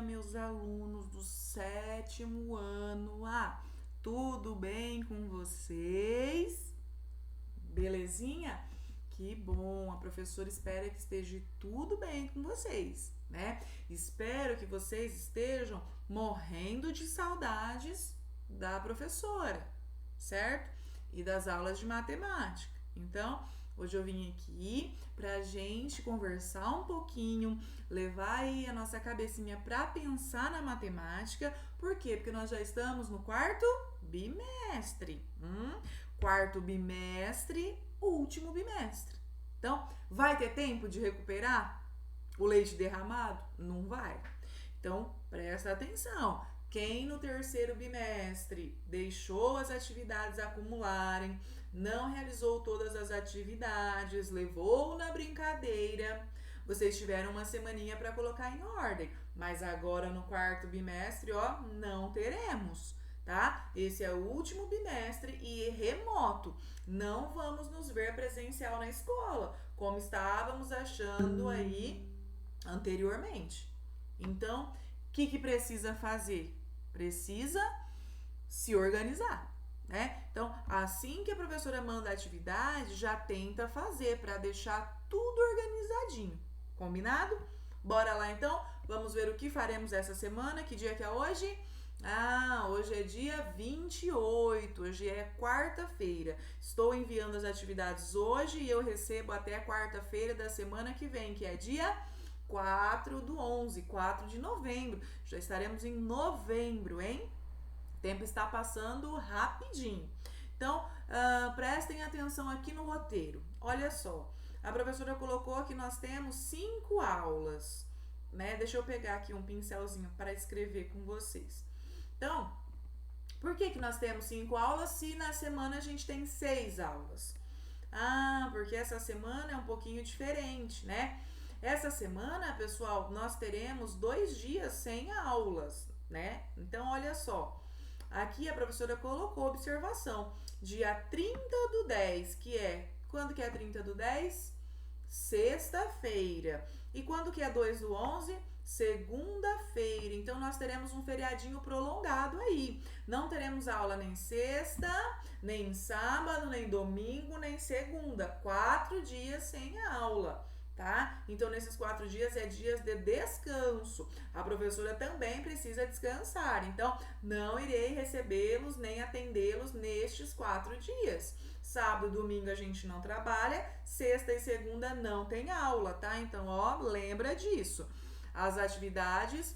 meus alunos do 7º ano A. Tudo bem com vocês? Belezinha? Que bom, a professora espera que esteja tudo bem com vocês, né? Espero que vocês estejam morrendo de saudades da professora, certo? E das aulas de matemática. Então, hoje eu vim aqui pra gente conversar um pouquinho, levar aí a nossa cabecinha pra pensar na matemática. Por quê? Porque nós já estamos no quarto bimestre. Quarto bimestre, último bimestre. Então, vai ter tempo de recuperar o leite derramado? Não vai. Então, presta atenção. Quem no 3º bimestre deixou as atividades acumularem, não realizou todas as atividades, levou na brincadeira, vocês tiveram uma semaninha para colocar em ordem. Mas agora no 4º bimestre, ó, não teremos, tá? Esse é o último bimestre e remoto. Não vamos nos ver presencial na escola, como estávamos achando aí anteriormente. Então, o que precisa fazer? Precisa se organizar, né? Então, assim que a professora manda a atividade, já tenta fazer para deixar tudo organizadinho. Combinado? Bora lá então? Vamos ver o que faremos essa semana. Que dia que é hoje? Hoje é dia 28, hoje é quarta-feira. Estou enviando as atividades hoje e eu recebo até quarta-feira da semana que vem, que é dia 4/11, 4 de novembro. Já estaremos em novembro, hein? O tempo está passando rapidinho. Então, prestem atenção aqui no roteiro. Olha só, a professora colocou que nós temos 5 aulas, né? Deixa eu pegar aqui um pincelzinho para escrever com vocês. Então, por que nós temos 5 aulas se na semana a gente tem 6 aulas? Porque essa semana é um pouquinho diferente, né? Essa semana, pessoal, nós teremos 2 dias sem aulas, né? Então, olha só. Aqui a professora colocou observação. Dia 30/10, que é... Quando que é 30/10? Sexta-feira. E quando que é 2/11? Segunda-feira. Então, nós teremos um feriadinho prolongado aí. Não teremos aula nem sexta, nem sábado, nem domingo, nem segunda. 4 dias sem aula. Tá? Então, nesses 4 dias é dias de descanso. A professora também precisa descansar. Então, não irei recebê-los nem atendê-los nestes 4 dias. Sábado e domingo a gente não trabalha, sexta e segunda não tem aula, tá? Então, ó, lembra disso. As atividades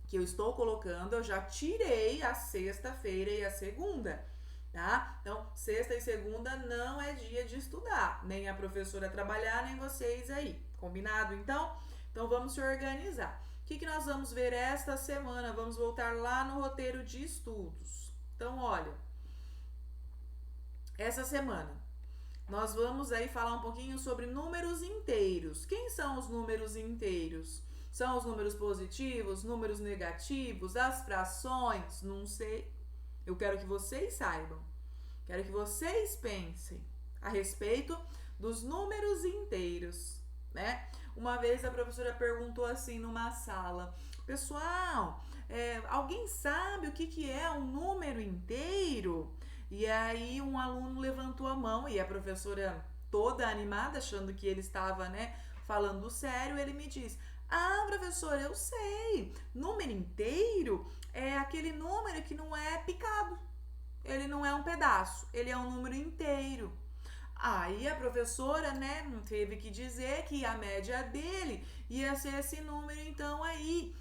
que eu estou colocando, eu já tirei a sexta-feira e a segunda. Tá? Então, sexta e segunda não é dia de estudar, nem a professora trabalhar, nem vocês aí, combinado? Então, vamos se organizar. O que nós vamos ver esta semana? Vamos voltar lá no roteiro de estudos. Então, olha, essa semana nós vamos aí falar um pouquinho sobre números inteiros. Quem são os números inteiros? São os números positivos, números negativos, as frações? Não sei. Eu quero que vocês saibam, quero que vocês pensem a respeito dos números inteiros, né? Uma vez a professora perguntou assim numa sala: pessoal, alguém sabe o que é um número inteiro? E aí um aluno levantou a mão e a professora, toda animada, achando que ele estava, né, falando sério, ele me diz: professora, eu sei, número inteiro é aquele número que não é picado, ele não é um pedaço, ele é um número inteiro. Aí a professora, né, teve que dizer que a média dele ia ser esse número, então aí,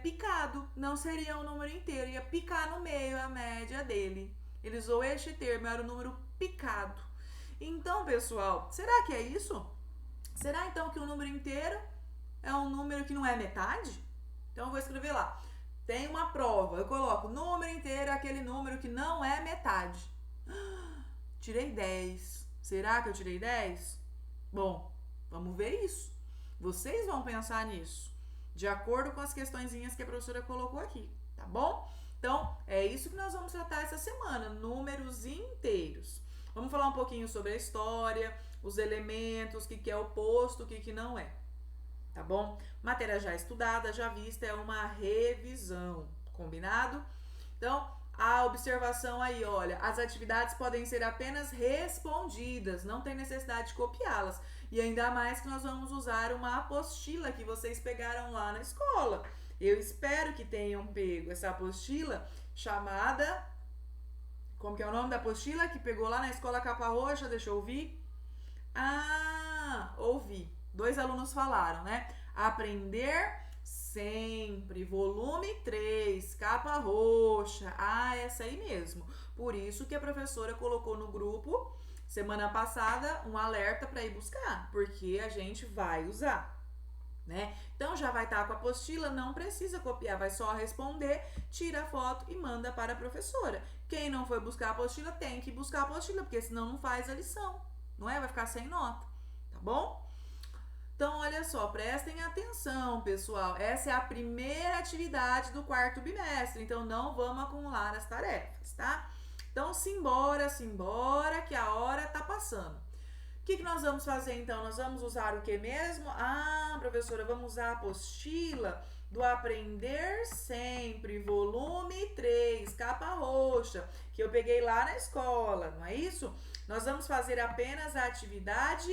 picado, não seria um número inteiro, ia picar no meio a média dele. Ele usou este termo, era o número picado. Então, pessoal, será que é isso? Será então que o número inteiro é um número que não é metade? Então eu vou escrever lá. Tem uma prova, eu coloco número inteiro é aquele número que não é metade. Tirei 10. Será que eu tirei 10? Bom, vamos ver isso. Vocês vão pensar nisso, de acordo com as questõezinhas que a professora colocou aqui, tá bom? Então, é isso que nós vamos tratar essa semana, números inteiros. Vamos falar um pouquinho sobre a história, os elementos, o que é oposto, o que não é. tá bom? Matéria já estudada, já vista, é uma revisão, combinado? Então, a observação aí, olha, as atividades podem ser apenas respondidas, não tem necessidade de copiá-las. E ainda mais que nós vamos usar uma apostila que vocês pegaram lá na escola. Eu espero que tenham pego essa apostila chamada... Como que é o nome da apostila que pegou lá na escola Capa Roxa? Deixa eu ouvir. Ah, ouvi. 2 alunos falaram, né? Aprender sempre, volume 3, Capa Roxa. Ah, essa aí mesmo. Por isso que a professora colocou no grupo, semana passada, um alerta para ir buscar, porque a gente vai usar, né? Então já vai estar com a apostila, não precisa copiar, vai só responder, tira a foto e manda para a professora. Quem não foi buscar a apostila tem que buscar a apostila, porque senão não faz a lição, não é? Vai ficar sem nota, tá bom? Então, olha só, prestem atenção, pessoal. Essa é a primeira atividade do 4º bimestre, então não vamos acumular as tarefas, tá? Então, simbora, que a hora tá passando. O que nós vamos fazer, então? Nós vamos usar o que mesmo? Ah, professora, vamos usar a apostila do Aprender Sempre, volume 3, Capa Roxa, que eu peguei lá na escola, não é isso? Nós vamos fazer apenas a atividade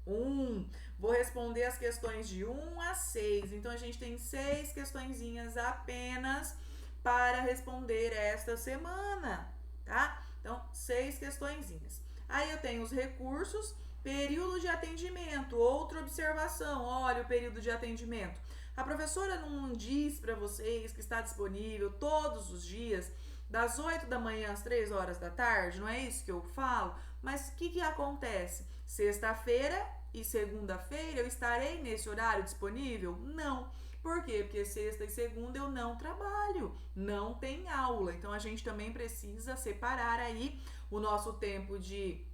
1. Vou responder as questões de 1 a 6. Então, a gente tem 6 questõezinhas apenas para responder esta semana, tá? Então, 6 questõezinhas. Aí eu tenho os recursos, período de atendimento, outra observação. Olha o período de atendimento. A professora não diz para vocês que está disponível todos os dias, das 8 da manhã às 3 horas da tarde, não é isso que eu falo? Mas o que acontece? Sexta-feira e segunda-feira eu estarei nesse horário disponível? Não. Por quê? Porque sexta e segunda eu não trabalho, não tem aula. Então a gente também precisa separar aí o nosso tempo de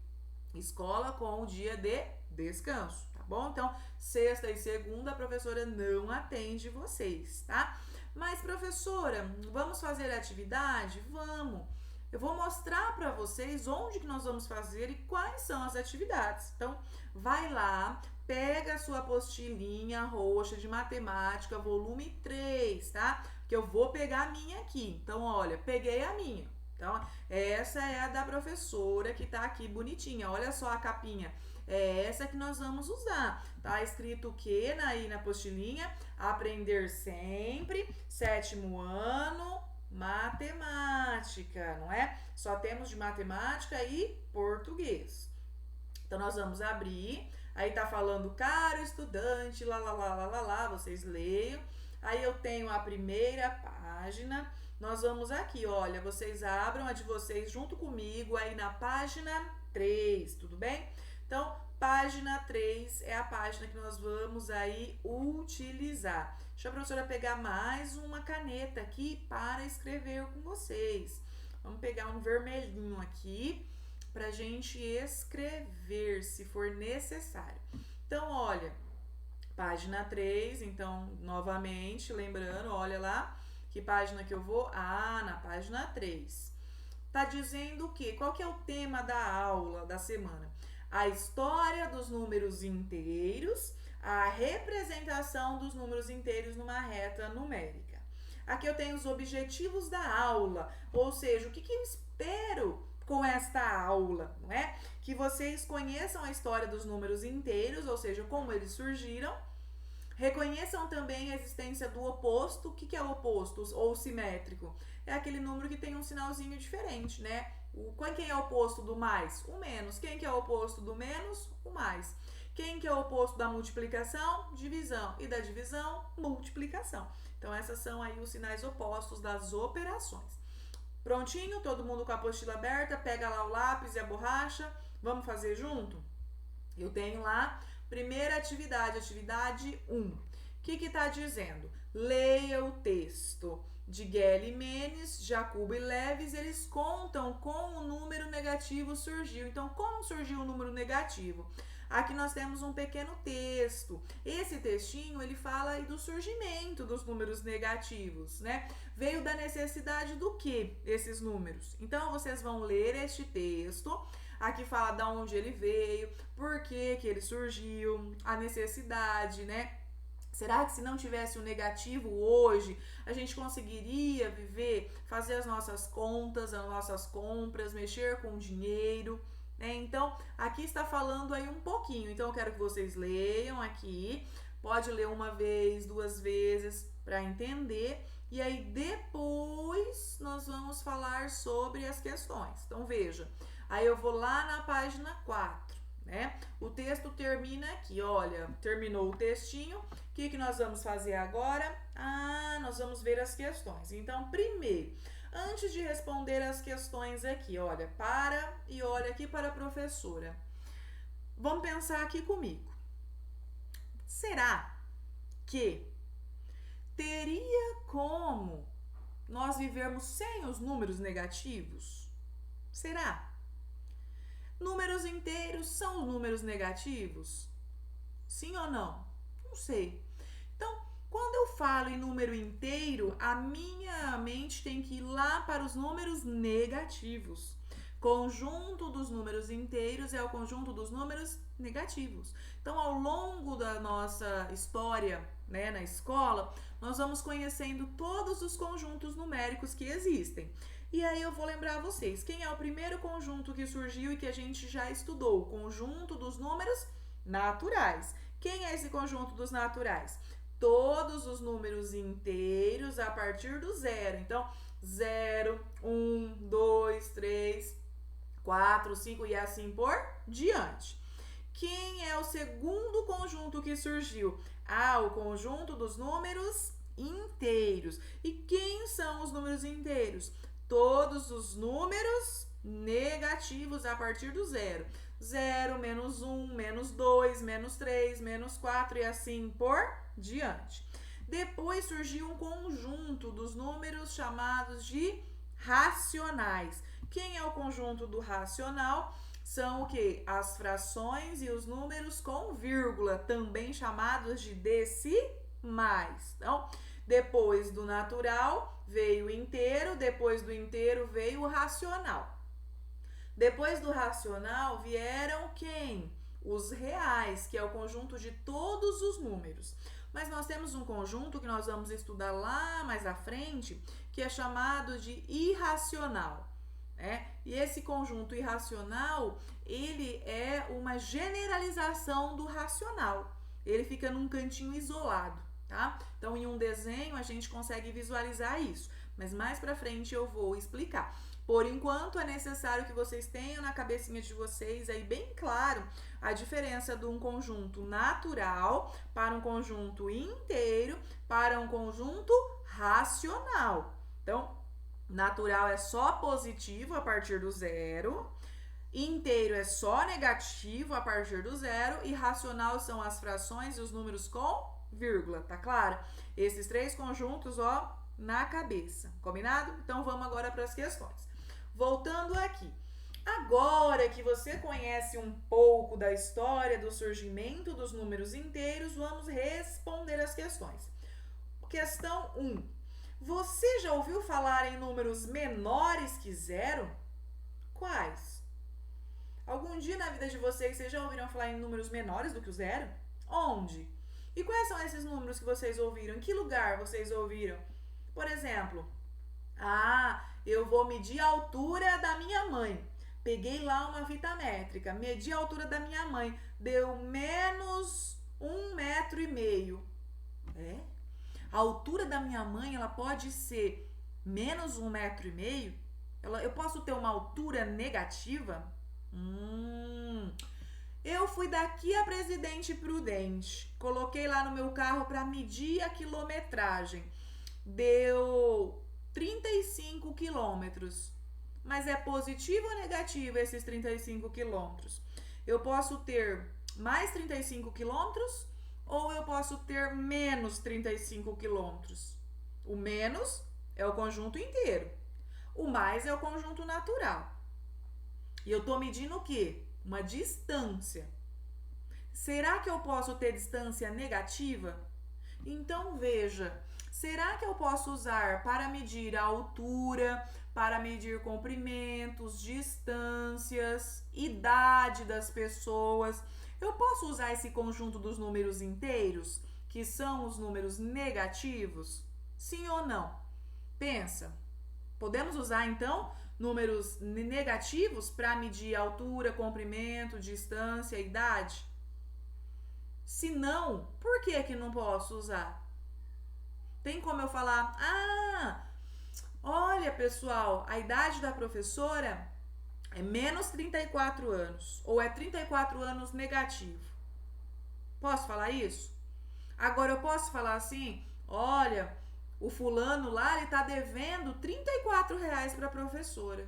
escola com o dia de descanso, tá bom? Então, sexta e segunda a professora não atende vocês, tá? Mas, professora, vamos fazer a atividade? Vamos! Eu vou mostrar para vocês onde que nós vamos fazer e quais são as atividades. Então, vai lá, pega a sua apostilinha roxa de matemática, volume 3, tá? Que eu vou pegar a minha aqui. Então, olha, peguei a minha. Então, essa é a da professora que tá aqui bonitinha. Olha só a capinha. É essa que nós vamos usar. Tá escrito o que aí na apostilinha? Aprender sempre, 7º ano, matemática, não é? Só temos de matemática e português. Então, nós vamos abrir. Aí tá falando, caro estudante, lá, vocês leiam. Aí eu tenho a primeira página. Nós vamos aqui, olha, vocês abram a de vocês junto comigo aí na página 3, tudo bem? Então, página 3 é a página que nós vamos aí utilizar. Deixa a professora pegar mais uma caneta aqui para escrever com vocês. Vamos pegar um vermelhinho aqui pra gente escrever, se for necessário. Então, olha, página 3, então, novamente, lembrando, olha lá, que página que eu vou? Ah, na página 3. Tá dizendo o quê? Qual que é o tema da aula da semana? A história dos números inteiros, a representação dos números inteiros numa reta numérica. Aqui eu tenho os objetivos da aula, ou seja, o que eu espero com esta aula, não é? Que vocês conheçam a história dos números inteiros, ou seja, como eles surgiram. Reconheçam também a existência do oposto. O que é o oposto ou simétrico? É aquele número que tem um sinalzinho diferente, né? Quem é o oposto do mais? O menos. Quem que é o oposto do menos? O mais. Quem que é o oposto da multiplicação? Divisão. E da divisão? Multiplicação. Então, essas são aí os sinais opostos das operações. Prontinho? Todo mundo com a apostila aberta? Pega lá o lápis e a borracha. Vamos fazer junto? Eu tenho lá, primeira atividade, atividade 1. O que tá dizendo? Leia o texto. De Gelli Menes, Jacobo e Leves, eles contam como o número negativo surgiu. Então, como surgiu o número negativo? Aqui nós temos um pequeno texto. Esse textinho, ele fala aí do surgimento dos números negativos, né? Veio da necessidade do que esses números? Então, vocês vão ler este texto. Aqui fala de onde ele veio, por que ele surgiu, a necessidade, né? Será que se não tivesse o negativo hoje, a gente conseguiria viver, fazer as nossas contas, as nossas compras, mexer com dinheiro? Então, aqui está falando aí um pouquinho. Então, eu quero que vocês leiam aqui. Pode ler uma vez, duas vezes para entender. E aí, depois, nós vamos falar sobre as questões. Então, veja. Aí, eu vou lá na página 4, né? O texto termina aqui. Olha, terminou o textinho. O que nós vamos fazer agora? Nós vamos ver as questões. Então, primeiro, antes de responder as questões aqui, olha, para e olha aqui para a professora. Vamos pensar aqui comigo. Será que teria como nós vivermos sem os números negativos? Será? Números inteiros são números negativos? Sim ou não? Não sei. Então, quando eu falo em número inteiro, a minha mente tem que ir lá para os números negativos. Conjunto dos números inteiros é o conjunto dos números negativos. Então, ao longo da nossa história, né, na escola, nós vamos conhecendo todos os conjuntos numéricos que existem. E aí eu vou lembrar vocês, quem é o primeiro conjunto que surgiu e que a gente já estudou? O conjunto dos números naturais. Quem é esse conjunto dos naturais? Todos os números inteiros a partir do zero. Então, 0, 1, 2, 3, 4, 5 e assim por diante. Quem é o segundo conjunto que surgiu? O conjunto dos números inteiros. E quem são os números inteiros? Todos os números negativos a partir do zero. 0, menos 1, menos 2, menos 3, menos 4 e assim por diante. Depois surgiu um conjunto dos números chamados de racionais. Quem é o conjunto do racional? São o quê? As frações e os números com vírgula, também chamados de decimais. Então, depois do natural veio o inteiro, depois do inteiro veio o racional. Depois do racional vieram quem? Os reais, que é o conjunto de todos os números. Mas nós temos um conjunto que nós vamos estudar lá mais à frente, que é chamado de irracional. E esse conjunto irracional, ele é uma generalização do racional. Ele fica num cantinho isolado, tá? Então, em um desenho, a gente consegue visualizar isso. Mas mais pra frente eu vou explicar. Por enquanto, é necessário que vocês tenham na cabecinha de vocês aí bem claro a diferença de um conjunto natural para um conjunto inteiro para um conjunto racional. Então, natural é só positivo a partir do zero, inteiro é só negativo a partir do zero e racional são as frações e os números com vírgula, tá claro? Esses três conjuntos, ó, na cabeça, combinado? Então, vamos agora para as questões. Voltando aqui, agora que você conhece um pouco da história do surgimento dos números inteiros, vamos responder as questões. Questão 1. Você já ouviu falar em números menores que zero? Quais? Algum dia na vida de vocês já ouviram falar em números menores do que o zero? Onde? E quais são esses números que vocês ouviram? Em que lugar vocês ouviram? Por exemplo, eu vou medir a altura da minha mãe. Peguei lá uma fita métrica, medi a altura da minha mãe, deu menos 1,5 metro. A altura da minha mãe, ela pode ser menos 1,5 metro? Eu posso ter uma altura negativa? Eu fui daqui a Presidente Prudente, coloquei lá no meu carro para medir a quilometragem. Deu 35 quilômetros. Mas é positivo ou negativo esses 35 quilômetros? Eu posso ter mais 35 quilômetros ou eu posso ter menos 35 quilômetros? O menos é o conjunto inteiro. O mais é o conjunto natural. E eu estou medindo o quê? Uma distância. Será que eu posso ter distância negativa? Então, veja, será que eu posso usar para medir a altura, para medir comprimentos, distâncias, idade das pessoas? Eu posso usar esse conjunto dos números inteiros, que são os números negativos? Sim ou não? Pensa. Podemos usar, então, números negativos para medir altura, comprimento, distância, idade? Se não, por que não posso usar? Tem como eu falar, olha pessoal, a idade da professora é menos 34 anos, ou é 34 anos negativo. Posso falar isso? Agora eu posso falar assim, olha, o fulano lá, ele tá devendo R$ 34 para a professora.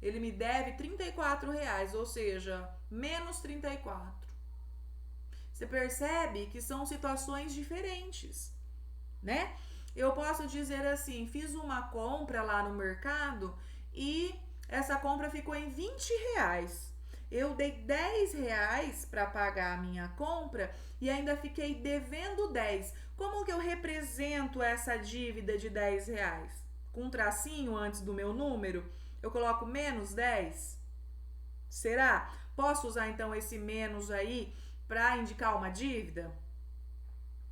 Ele me deve R$ 34, ou seja, menos 34. Você percebe que são situações diferentes, né? Eu posso dizer assim, fiz uma compra lá no mercado e essa compra ficou em R$ 20. Eu dei R$ 10 para pagar a minha compra e ainda fiquei devendo 10. Como que eu represento essa dívida de R$ 10? Com um tracinho antes do meu número, eu coloco menos 10? Será? Posso usar então esse menos aí para indicar uma dívida?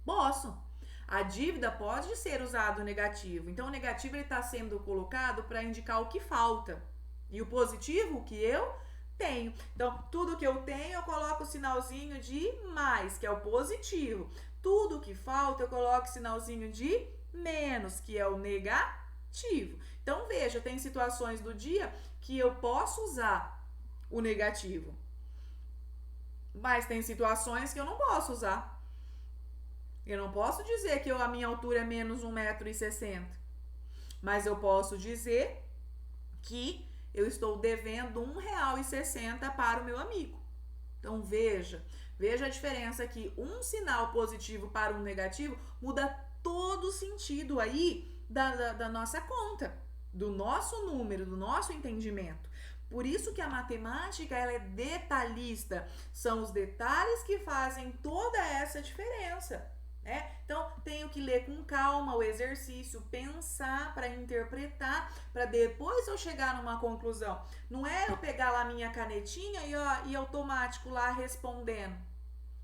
Posso. A dívida pode ser usado negativo. Então, o negativo está sendo colocado para indicar o que falta. E o positivo, o que eu tenho. Então, tudo que eu tenho, eu coloco o sinalzinho de mais, que é o positivo. Tudo que falta, eu coloco o sinalzinho de menos, que é o negativo. Então, veja, tem situações do dia que eu posso usar o negativo. Mas tem situações que eu não posso usar. Eu não posso dizer que a minha altura é menos 1,60 m. Mas eu posso dizer que eu estou devendo R$1,60 para o meu amigo. Então, veja a diferença aqui. Um sinal positivo para um negativo muda todo o sentido aí da nossa conta, do nosso número, do nosso entendimento. Por isso que a matemática ela é detalhista. São os detalhes que fazem toda essa diferença. Então, tenho que ler com calma o exercício, pensar para interpretar, para depois eu chegar numa conclusão. Não é eu pegar lá minha canetinha e automático lá respondendo,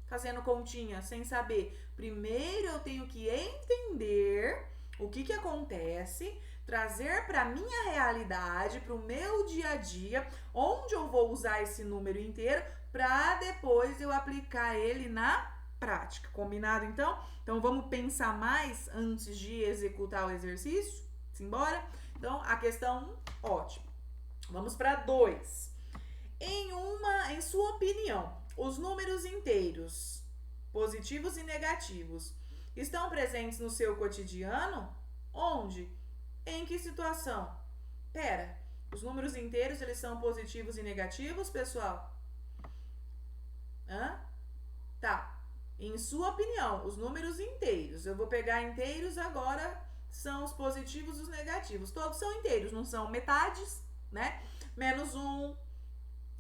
fazendo continha, sem saber. Primeiro eu tenho que entender o que acontece, trazer para minha realidade, para o meu dia a dia, onde eu vou usar esse número inteiro, para depois eu aplicar ele na prática, combinado então? Então vamos pensar mais antes de executar o exercício? Simbora? Então a questão 1, ótimo. Vamos para 2. Em sua opinião, os números inteiros, positivos e negativos, estão presentes no seu cotidiano? Onde? Em que situação? Pera, os números inteiros eles são positivos e negativos, pessoal? Tá. Em sua opinião, os números inteiros, eu vou pegar inteiros agora, são os positivos e os negativos. Todos são inteiros, não são metades, né? Menos 1,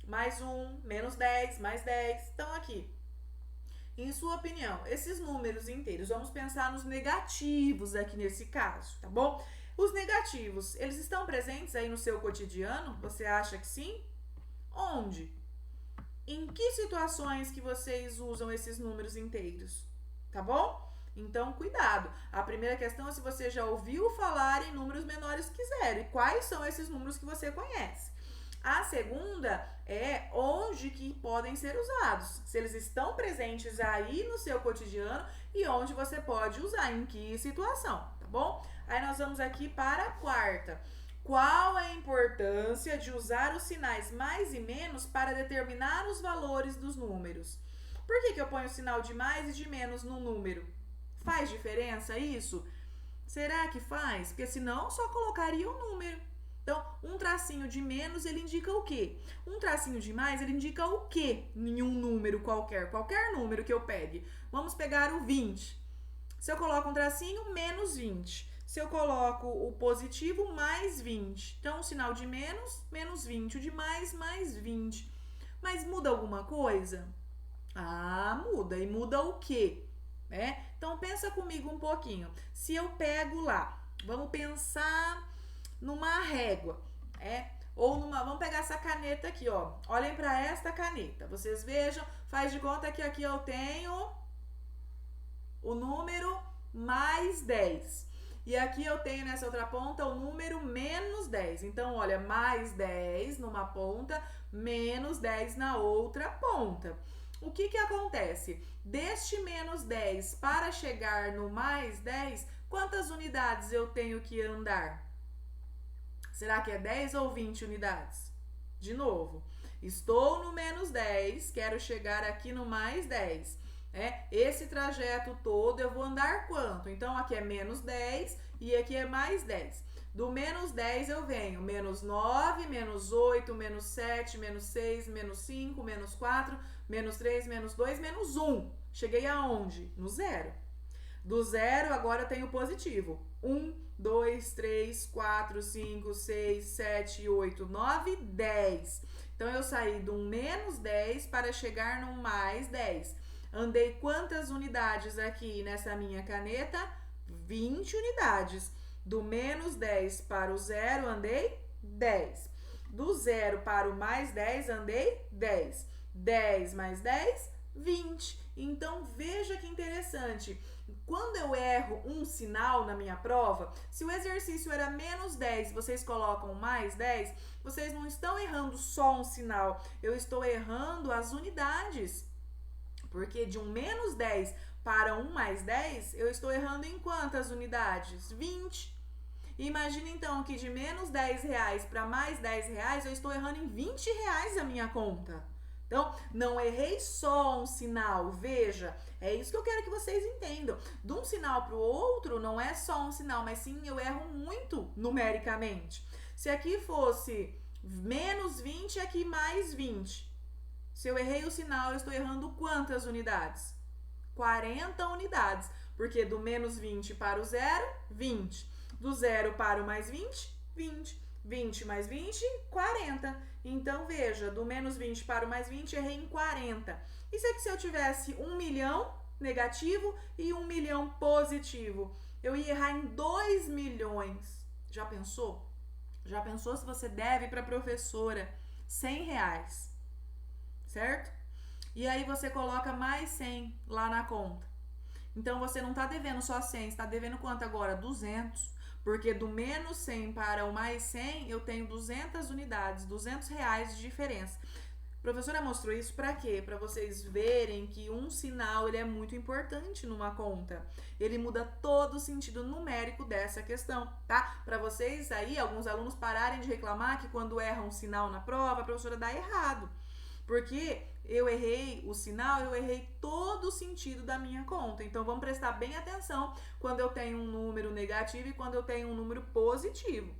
mais 1, menos 10, mais 10. Então, aqui. Em sua opinião, esses números inteiros, vamos pensar nos negativos aqui nesse caso, tá bom? Os negativos, eles estão presentes aí no seu cotidiano? Você acha que sim? Onde? Em que situações que vocês usam esses números inteiros? Tá bom? Então, cuidado. A primeira questão é se você já ouviu falar em números menores que zero. E quais são esses números que você conhece? A segunda é onde que podem ser usados. Se eles estão presentes aí no seu cotidiano e onde você pode usar, em que situação, tá bom? Aí nós vamos aqui para a quarta. Qual é a importância de usar os sinais mais e menos para determinar os valores dos números? Por que eu ponho o sinal de mais e de menos no número? Faz diferença isso? Será que faz? Porque senão só colocaria o número. Então, um tracinho de menos, ele indica o quê? Um tracinho de mais, ele indica o quê em um número qualquer? Qualquer número que eu pegue. Vamos pegar o 20. Se eu coloco um tracinho, menos 20. Se eu coloco o positivo, mais 20. Então, o sinal de menos, menos 20. O de mais, mais 20. Mas muda alguma coisa? Muda. E muda o quê? Então, pensa comigo um pouquinho. Se eu pego lá, vamos pensar numa régua, ou vamos pegar essa caneta aqui, ó. Olhem para esta caneta. Vocês vejam, faz de conta que aqui eu tenho o número mais 10. E aqui eu tenho nessa outra ponta o número menos 10. Então, olha, mais 10 numa ponta, menos 10 na outra ponta. O que que acontece? Deste menos 10 para chegar no mais 10, quantas unidades eu tenho que andar? Será que é 10 ou 20 unidades? De novo, estou no menos 10, quero chegar aqui no mais 10. Esse trajeto todo eu vou andar quanto? Então, aqui é menos 10 e aqui é mais 10. Do menos 10 eu venho menos 9, menos 8, menos 7, menos 6, menos 5, menos 4, menos 3, menos 2, menos 1. Cheguei aonde? No zero. Do zero, agora eu tenho positivo. 1, 2, 3, 4, 5, 6, 7, 8, 9, 10. Então, eu saí do menos 10 para chegar no mais 10. Andei quantas unidades aqui nessa minha caneta? 20 unidades. Do menos 10 para o zero, andei 10. Do zero para o mais 10, andei 10. 10 mais 10, 20. Então, veja que interessante. Quando eu erro um sinal na minha prova, se o exercício era menos 10 e vocês colocam mais 10, vocês não estão errando só um sinal, eu estou errando as unidades. Porque de um menos 10 para um mais 10, eu estou errando em quantas unidades? 20. Imagina então que de menos 10 reais para mais 10 reais, eu estou errando em 20 reais a minha conta. Então, não errei só um sinal, veja, é isso que eu quero que vocês entendam. De um sinal para o outro, não é só um sinal, mas sim eu erro muito numericamente. Se aqui fosse menos 20, aqui mais 20. Se eu errei o sinal, eu estou errando quantas unidades? 40 unidades, porque do menos 20 para o zero, 20. Do zero para o mais 20, 20. 20 mais 20, 40. Então, veja, do menos 20 para o mais 20, errei em 40. Isso aqui se eu tivesse 1 milhão negativo e 1 milhão positivo. Eu ia errar em 2 milhões. Já pensou? Já pensou se você deve para a professora 100 reais? Certo? E aí você coloca mais 100 lá na conta. Então, você não está devendo só 100, está devendo quanto agora? 200. Porque do menos 100 para o mais 100, eu tenho 200 unidades, 200 reais de diferença. A professora mostrou isso para quê? Para vocês verem que um sinal ele é muito importante numa conta. Ele muda todo o sentido numérico dessa questão, tá? Para vocês aí, alguns alunos pararem de reclamar que quando erram um sinal na prova, a professora dá errado. Porque eu errei o sinal, eu errei todo o sentido da minha conta. Então, vamos prestar bem atenção quando eu tenho um número negativo e quando eu tenho um número positivo,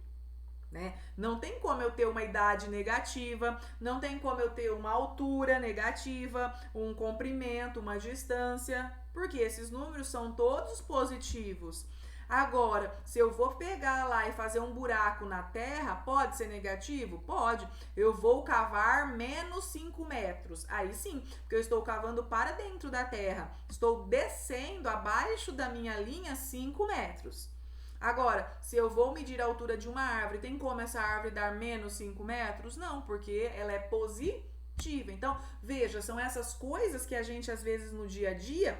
né? Não tem como eu ter uma idade negativa, não tem como eu ter uma altura negativa, um comprimento, uma distância, porque esses números são todos positivos. Agora, se eu vou pegar lá e fazer um buraco na terra, pode ser negativo? Pode. Eu vou cavar menos 5 metros. Aí sim, porque eu estou cavando para dentro da terra. Estou descendo abaixo da minha linha 5 metros. Agora, se eu vou medir a altura de uma árvore, tem como essa árvore dar menos 5 metros? Não, porque ela é positiva. Então, veja, são essas coisas que a gente, às vezes, no dia a dia,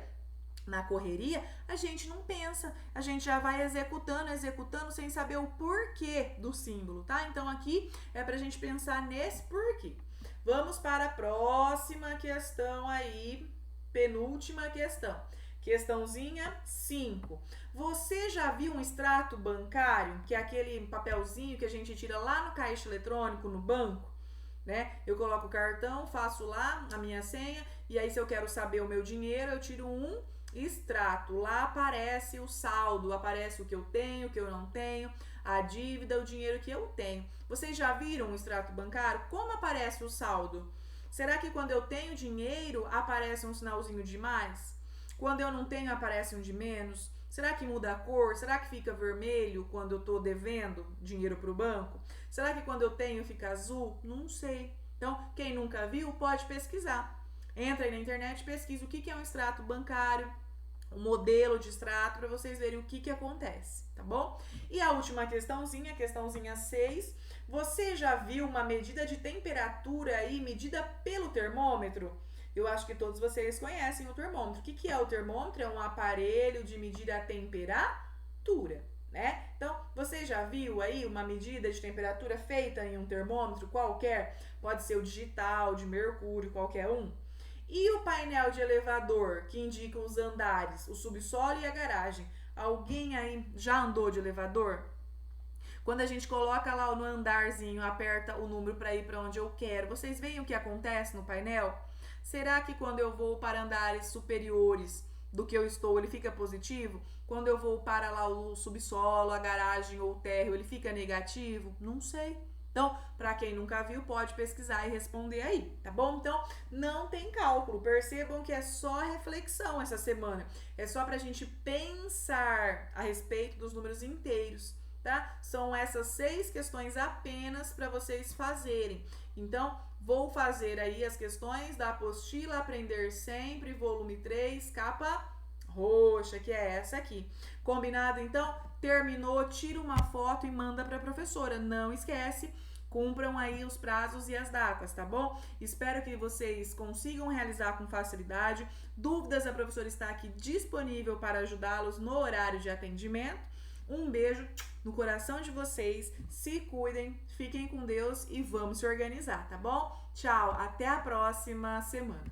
na correria, a gente não pensa, a gente já vai executando sem saber o porquê do símbolo, tá? Então, aqui é pra gente pensar nesse porquê. Vamos para a próxima questão aí, penúltima questão. Questãozinha 5. Você já viu um extrato bancário, que é aquele papelzinho que a gente tira lá no caixa eletrônico, no banco, né? Eu coloco o cartão, faço lá a minha senha, e aí se eu quero saber o meu dinheiro, eu tiro um extrato. Lá aparece o saldo, aparece o que eu tenho, o que eu não tenho, a dívida, o dinheiro que eu tenho. Vocês já viram um extrato bancário? Como aparece o saldo? Será que quando eu tenho dinheiro, aparece um sinalzinho de mais? Quando eu não tenho, aparece um de menos? Será que muda a cor? Será que fica vermelho quando eu estou devendo dinheiro para o banco? Será que quando eu tenho fica azul? Não sei. Então, quem nunca viu, pode pesquisar. Entra aí na internet, pesquisa o que é um extrato bancário, um modelo de extrato, para vocês verem o que acontece, tá bom? E a última questãozinha 6. Você já viu uma medida de temperatura aí, medida pelo termômetro? Eu acho que todos vocês conhecem o termômetro. O que é o termômetro? É um aparelho de medir a temperatura, né? Então, você já viu aí uma medida de temperatura feita em um termômetro qualquer? Pode ser o digital, de mercúrio, qualquer um. E o painel de elevador, que indica os andares, o subsolo e a garagem? Alguém aí já andou de elevador? Quando a gente coloca lá no andarzinho, aperta o número para ir para onde eu quero, vocês veem o que acontece no painel? Será que quando eu vou para andares superiores do que eu estou, ele fica positivo? Quando eu vou para lá o subsolo, a garagem ou o térreo, ele fica negativo? Não sei. Então, para quem nunca viu, pode pesquisar e responder aí, tá bom? Então, não tem cálculo. Percebam que é só reflexão essa semana. É só pra gente pensar a respeito dos números inteiros, tá? São essas 6 questões apenas para vocês fazerem. Então, vou fazer aí as questões da apostila Aprender Sempre, volume 3, capa roxa, que é essa aqui. Combinado? Então, terminou, tira uma foto e manda para a professora. Não esquece, cumpram aí os prazos e as datas, tá bom? Espero que vocês consigam realizar com facilidade. Dúvidas, a professora está aqui disponível para ajudá-los no horário de atendimento. Um beijo no coração de vocês, se cuidem, fiquem com Deus e vamos se organizar, tá bom? Tchau, até a próxima semana.